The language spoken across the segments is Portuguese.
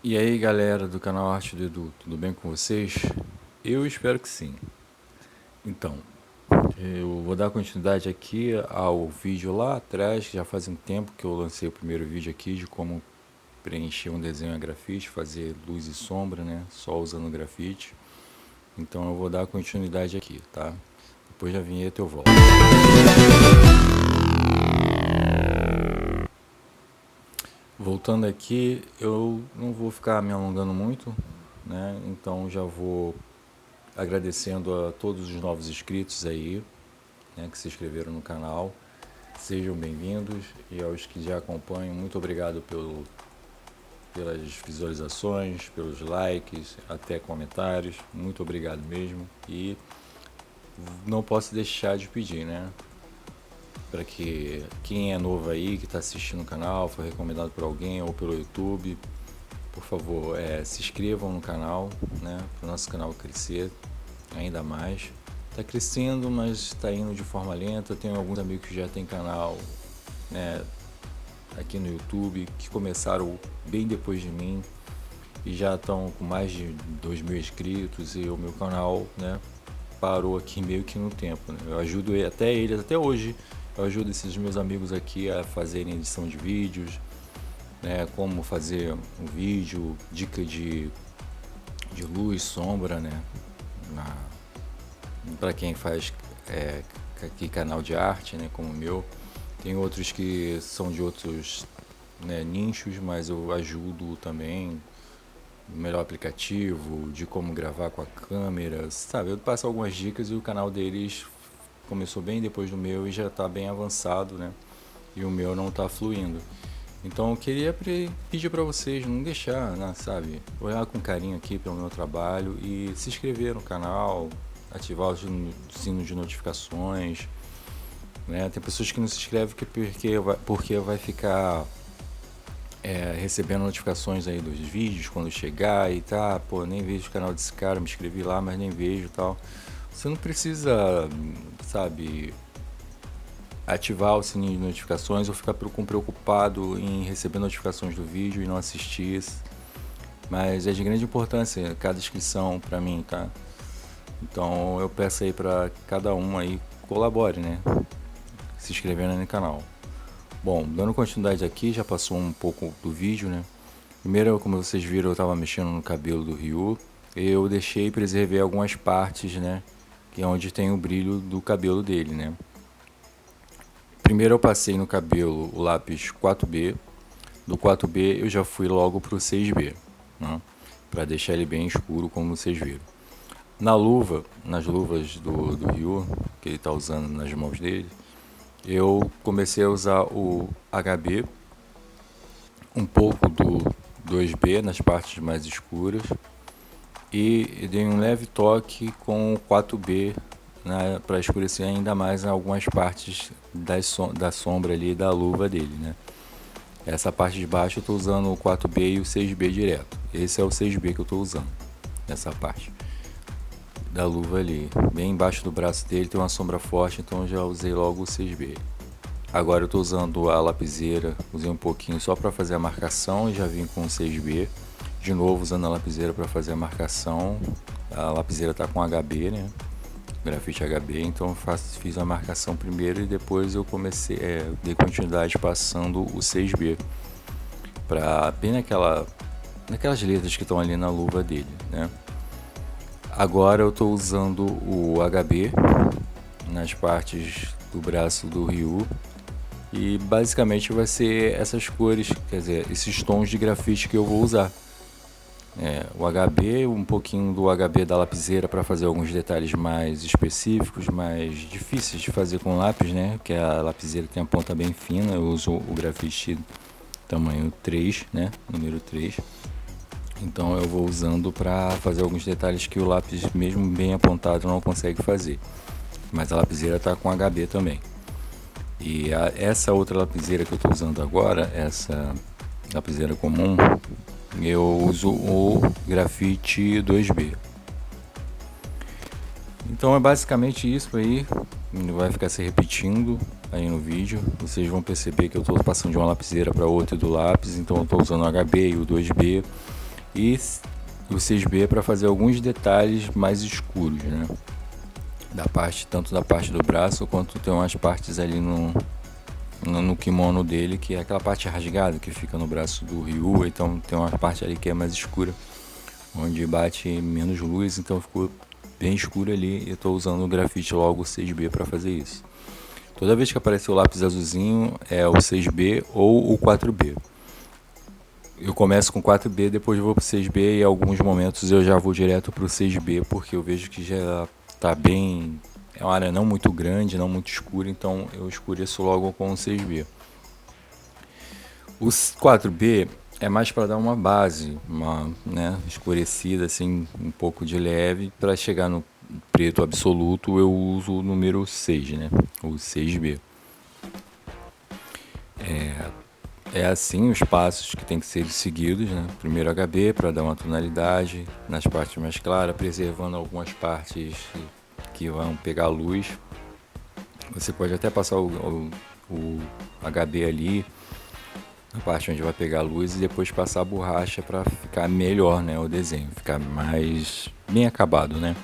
E aí galera do canal Arte do Edu, tudo bem com vocês? Eu espero que sim. Então, eu vou dar continuidade aqui ao vídeo lá atrás, que já faz um tempo que eu lancei o primeiro vídeo aqui de como preencher um desenho a grafite, fazer luz e sombra, né? Só usando grafite. Então eu vou dar continuidade aqui, tá? Depois da vinheta eu volto. Voltando aqui, eu não vou ficar me alongando muito, né? Então já vou agradecendo a todos os novos inscritos aí, né, que se inscreveram no canal. Sejam bem-vindos, e aos que já acompanham, muito obrigado pelas visualizações, pelos likes, até comentários. Muito obrigado mesmo. E não posso deixar de pedir, né, para que quem é novo aí, que está assistindo o canal, foi recomendado por alguém ou pelo YouTube, por favor, se inscrevam no canal, né, para o nosso canal crescer ainda mais. Está crescendo, mas está indo de forma lenta. Tenho alguns amigos que já têm canal, né, aqui no YouTube, que começaram bem depois de mim e já estão com mais de 2.000 inscritos, e o meu canal, né, parou aqui meio que no tempo, né? Eu ajudo até eles, até hoje, eu ajudo esses meus amigos aqui a fazerem edição de vídeos, né, como fazer um vídeo, dica de luz, sombra, né, para quem faz aqui canal de arte, né, como o meu. Tem outros que são de outros, né, nichos, mas eu ajudo também o melhor aplicativo, de como gravar com a câmera, sabe? Eu passo algumas dicas, e o canal deles começou bem depois do meu e já está bem avançado, né? E o meu não está fluindo. Então eu queria pedir para vocês não deixar, né, sabe? Olhar com carinho aqui pelo meu trabalho e se inscrever no canal, ativar o sino de notificações, né? Tem pessoas que não se inscrevem porque vai ficar recebendo notificações aí dos vídeos quando chegar, e tá, pô, nem vejo o canal desse cara, me inscrevi lá, mas nem vejo e tal. Você não precisa, sabe, ativar o sininho de notificações ou ficar preocupado em receber notificações do vídeo e não assistir. Mas é de grande importância cada inscrição para mim, tá? Então eu peço aí para cada um aí colabore, né? Se inscrevendo no canal. Bom, dando continuidade aqui, já passou um pouco do vídeo, né? Primeiro, como vocês viram, eu estava mexendo no cabelo do Ryu. Eu deixei e preservei algumas partes, né, que é onde tem o brilho do cabelo dele, né? Primeiro eu passei no cabelo o lápis 4B. Do 4B eu já fui logo pro 6B, né, para deixar ele bem escuro, como vocês viram. Na luva, nas luvas do Ryu, que ele está usando nas mãos dele, eu comecei a usar o HB, um pouco do 2B nas partes mais escuras, e dei um leve toque com o 4B, né, para escurecer ainda mais algumas partes da sombra ali da luva dele, né? Essa parte de baixo eu estou usando o 4B e o 6B direto. Esse é o 6B que eu estou usando, essa parte da luva ali. Bem embaixo do braço dele tem uma sombra forte, então eu já usei logo o 6B. Agora eu estou usando a lapiseira, usei um pouquinho só para fazer a marcação e já vim com o 6B. De novo usando a lapiseira para fazer a marcação. A lapiseira está com HB, né? Grafite HB, então fiz a marcação primeiro e depois eu dei continuidade passando o 6B para bem naquelas letras que estão ali na luva dele, né? Agora eu estou usando o HB nas partes do braço do Ryu, e basicamente vai ser essas cores, quer dizer, esses tons de grafite que eu vou usar. O HB, um pouquinho do HB da lapiseira para fazer alguns detalhes mais específicos, mais difíceis de fazer com lápis, né? Que a lapiseira tem a ponta bem fina. Eu uso o grafite tamanho 3, né? Número 3. Então eu vou usando para fazer alguns detalhes que o lápis, mesmo bem apontado, não consegue fazer. Mas a lapiseira está com HB também. E essa outra lapiseira que eu estou usando agora, essa lapiseira comum, eu uso o grafite 2B. Então é basicamente isso aí, não vai ficar se repetindo aí no vídeo. Vocês vão perceber que eu estou passando de uma lapiseira para outra do lápis, então eu estou usando o HB e o 2B. E o 6B para fazer alguns detalhes mais escuros, né? Tanto da parte do braço quanto tem umas partes ali no kimono dele, que é aquela parte rasgada que fica no braço do Ryu, então tem uma parte ali que é mais escura, onde bate menos luz, então ficou bem escuro ali e eu estou usando o grafite logo 6B para fazer isso. Toda vez que aparecer o lápis azulzinho é o 6B ou o 4B. Eu começo com 4B, depois vou pro 6B e em alguns momentos eu já vou direto pro 6B, porque eu vejo que já tá bem... É uma área não muito grande, não muito escura, então eu escureço logo com o 6B. O 4B é mais para dar uma base, né, escurecida, assim, um pouco de leve. Para chegar no preto absoluto eu uso o número 6, né, o 6B. É assim os passos que tem que ser seguidos, né? Primeiro HB para dar uma tonalidade nas partes mais claras, preservando algumas partes que vão pegar luz. Você pode até passar o HB ali na parte onde vai pegar luz e depois passar a borracha para ficar melhor, né, o desenho, ficar mais bem acabado, né?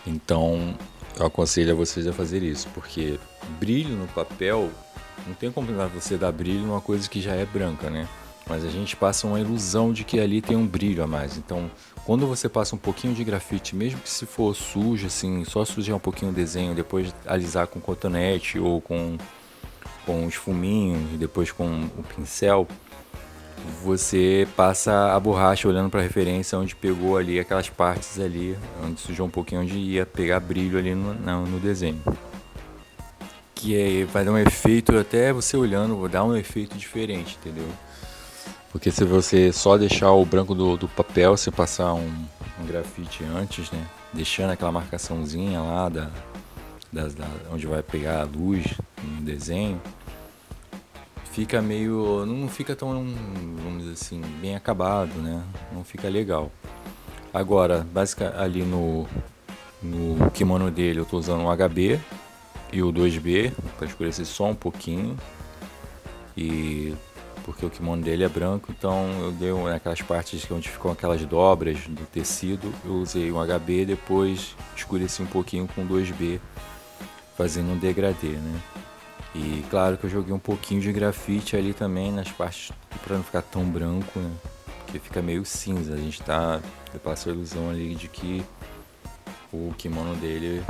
Então eu aconselho a vocês a fazer isso, porque brilho no papel não tem como você dar brilho numa coisa que já é branca, né? Mas a gente passa uma ilusão de que ali tem um brilho a mais. Então, quando você passa um pouquinho de grafite, mesmo que se for sujo, assim, só sujar um pouquinho o desenho, depois alisar com cotonete ou com esfuminho e depois com o pincel, você passa a borracha olhando para a referência onde pegou ali aquelas partes ali, onde sujou um pouquinho, onde ia pegar brilho ali no desenho. Que vai dar um efeito, até você olhando, vai dar um efeito diferente, entendeu? Porque se você só deixar o branco do papel, você passar um grafite antes, né? Deixando aquela marcaçãozinha lá onde vai pegar a luz no desenho, fica meio... não fica tão, vamos dizer assim, bem acabado, né? Não fica legal. Agora, basicamente ali no kimono dele eu tô usando um HB e o 2B para escurecer só um pouquinho, e porque o kimono dele é branco, então eu dei naquelas partes onde ficam aquelas dobras do tecido, eu usei um HB, depois escureci um pouquinho com 2B, fazendo um degradê, né? E claro que eu joguei um pouquinho de grafite ali também nas partes para não ficar tão branco, né? Porque fica meio cinza, eu passo a ilusão ali de que o kimono dele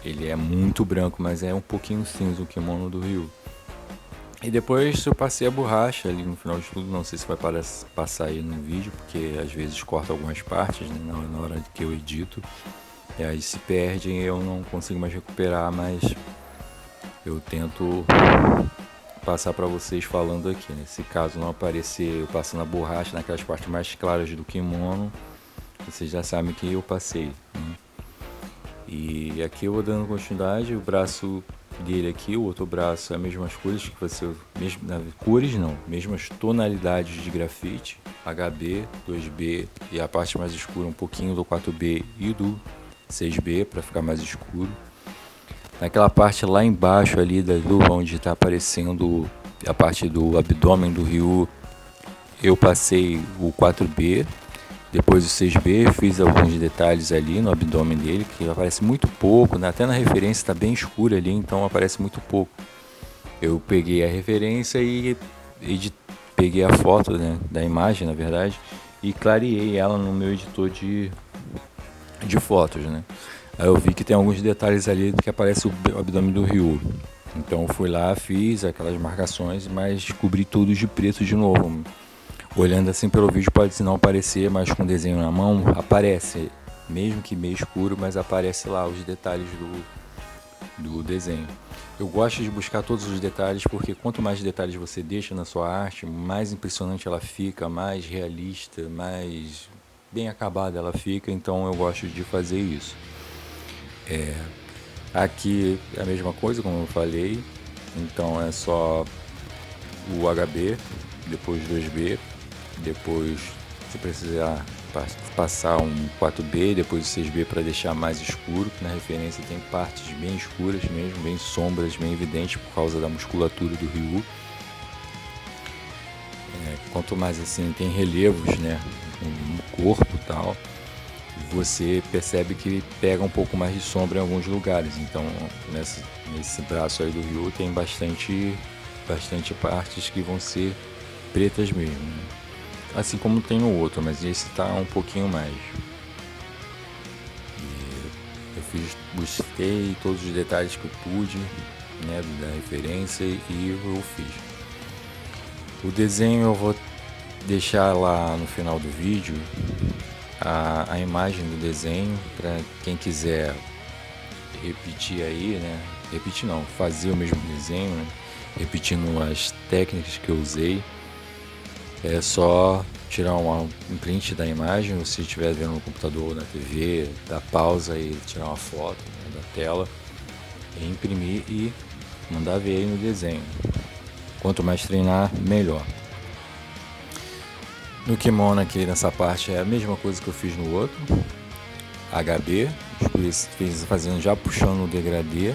ele é muito branco, mas é um pouquinho cinza o kimono do Ryu. E depois eu passei a borracha ali no final de tudo, não sei se vai passar aí no vídeo, porque às vezes corta algumas partes, né, na hora que eu edito. E aí se perde e eu não consigo mais recuperar, mas eu tento passar para vocês falando aqui, né? Se caso não aparecer eu passando a borracha naquelas partes mais claras do kimono, vocês já sabem que eu passei, né? E aqui eu vou dando continuidade, o braço dele aqui, o outro braço é as mesmas cores que você, mesmas tonalidades de grafite, HB, 2B e a parte mais escura um pouquinho do 4B e do 6B para ficar mais escuro. Naquela parte lá embaixo ali da luva onde está aparecendo a parte do abdômen do Ryu, eu passei o 4B. Depois o 6B, fiz alguns detalhes ali no abdômen dele, que aparece muito pouco, né? Até na referência está bem escura ali, então aparece muito pouco. Eu peguei a referência e peguei a foto, né, da imagem, na verdade, e clareei ela no meu editor de fotos, né? Aí eu vi que tem alguns detalhes ali que aparece o abdômen do Ryu. Então eu fui lá, fiz aquelas marcações, mas cobri tudo de preto de novo. Olhando assim pelo vídeo pode não aparecer, mas com o desenho na mão aparece, mesmo que meio escuro, mas aparece lá os detalhes do desenho. Eu gosto de buscar todos os detalhes, porque quanto mais detalhes você deixa na sua arte, mais impressionante ela fica, mais realista, mais bem acabada ela fica, então eu gosto de fazer isso. Aqui é a mesma coisa, como eu falei, então é só o HB, depois 2B, depois se precisar passar um 4B, depois o 6B para deixar mais escuro, que na referência tem partes bem escuras mesmo, bem sombras, bem evidentes por causa da musculatura do Ryu. Quanto mais assim tem relevos, né, no corpo e tal, você percebe que pega um pouco mais de sombra em alguns lugares. Então nesse braço aí do Ryu tem bastante partes que vão ser pretas mesmo, né? Assim como tem no outro, mas esse tá um pouquinho mais. Busquei todos os detalhes que eu pude, né, da referência, e eu fiz. O desenho eu vou deixar lá no final do vídeo a imagem do desenho para quem quiser repetir aí, né? Repetir não, fazer o mesmo desenho, né? Repetindo as técnicas que eu usei. É só tirar um print da imagem, ou se estiver vendo no computador ou na TV, dar pausa e tirar uma foto, né, da tela, e imprimir e mandar ver aí no desenho. Quanto mais treinar, melhor. No kimono aqui nessa parte é a mesma coisa que eu fiz no outro, HB, fiz fazendo, já puxando o degradê,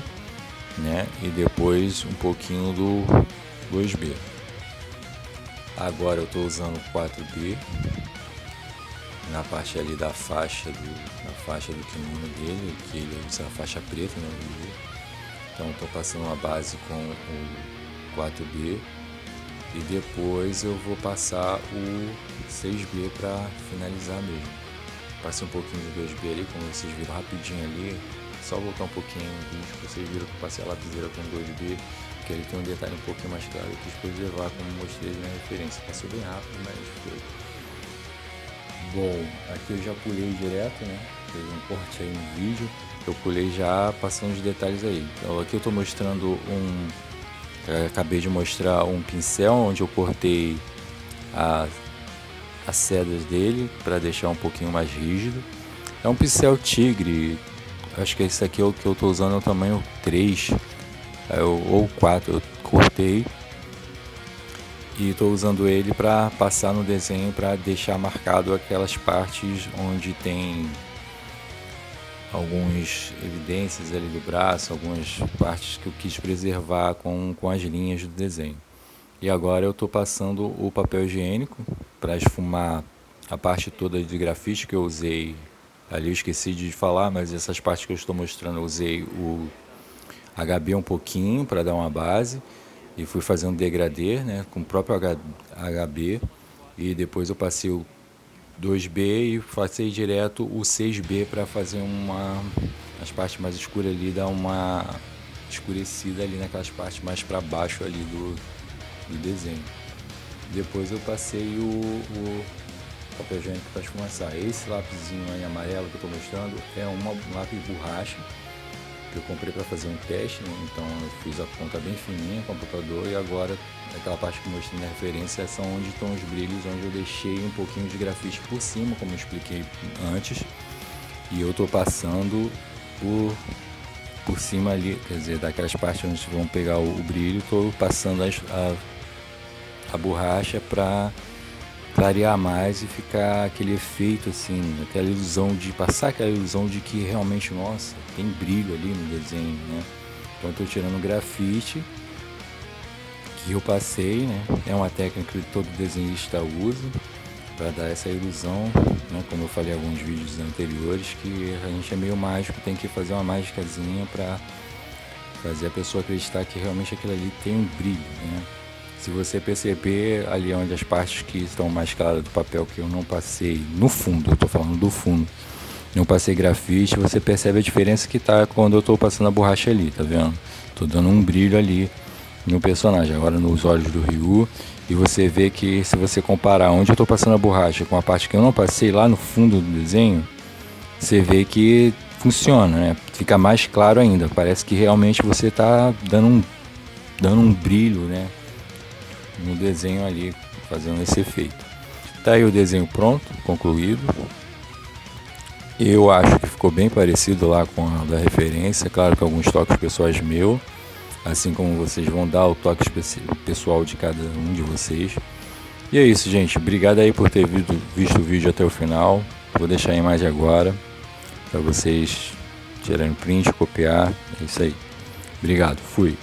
né, e depois um pouquinho do 2B. Agora eu estou usando 4B na parte ali da faixa do kimono dele, que ele usa a faixa preta, né? Então estou passando uma base com o 4B e depois eu vou passar o 6B para finalizar mesmo. Passei um pouquinho do 2B ali, como vocês viram rapidinho ali, só voltar um pouquinho no vídeo, vocês viram que eu passei a lapiseira com o 2B, que ele tem um detalhe um pouquinho mais claro que eu quis levar, como mostrei na referência. Passou bem rápido, mas foi. Bom, aqui eu já pulei direto, né? Fez um corte aí no vídeo, eu pulei já passando os detalhes aí. Então aqui eu estou mostrando acabei de mostrar um pincel onde eu cortei as cerdas dele para deixar um pouquinho mais rígido. É um pincel tigre, acho que esse aqui é o que eu estou usando, é o tamanho 3 ou 4, eu cortei e estou usando ele para passar no desenho, para deixar marcado aquelas partes onde tem algumas evidências ali do braço, algumas partes que eu quis preservar com as linhas do desenho. E agora eu estou passando o papel higiênico para esfumar a parte toda de grafite que eu usei ali. Eu esqueci de falar, mas essas partes que eu estou mostrando eu usei o HB um pouquinho para dar uma base e fui fazendo um degradê, né, com o próprio HB, e depois eu passei o 2B e passei direto o 6B para fazer as partes mais escuras ali, dar uma escurecida ali naquelas partes mais para baixo ali do desenho. Depois eu passei o papel higiênico para esfumaçar. Esse lápisinho aí amarelo que eu estou mostrando é um lápis borracha que eu comprei para fazer um teste, né? Então eu fiz a ponta bem fininha com o computador, e agora aquela parte que eu mostrei na referência são onde estão os brilhos, onde eu deixei um pouquinho de grafite por cima, como eu expliquei antes, e eu estou passando por cima ali, quer dizer, daquelas partes onde vão pegar o brilho, estou passando a borracha para clarear mais e ficar aquele efeito assim, aquela ilusão de passar aquela ilusão de que realmente, nossa, tem brilho ali no desenho, né? Então eu estou tirando o grafite que eu passei, né? É uma técnica que todo desenhista usa para dar essa ilusão, né? Como eu falei em alguns vídeos anteriores, que a gente é meio mágico, tem que fazer uma mágicazinha para fazer a pessoa acreditar que realmente aquilo ali tem um brilho, né? Se você perceber ali onde as partes que estão mais claras do papel que eu não passei, no fundo, eu estou falando do fundo, não passei grafite, você percebe a diferença que tá quando eu estou passando a borracha ali, tá vendo? Estou dando um brilho ali no personagem, agora nos olhos do Ryu, e você vê que se você comparar onde eu estou passando a borracha com a parte que eu não passei lá no fundo do desenho, você vê que funciona, né? Fica mais claro ainda, parece que realmente você está dando um brilho, né, no desenho ali, fazendo esse efeito. Tá aí o desenho pronto, concluído. Eu acho que ficou bem parecido lá com a da referência, claro que alguns toques pessoais meus, assim como vocês vão dar o toque pessoal de cada um de vocês. E é isso, gente, obrigado aí por ter visto o vídeo até o final. Vou deixar a imagem agora para vocês tirarem print, copiar. É isso aí, obrigado, fui.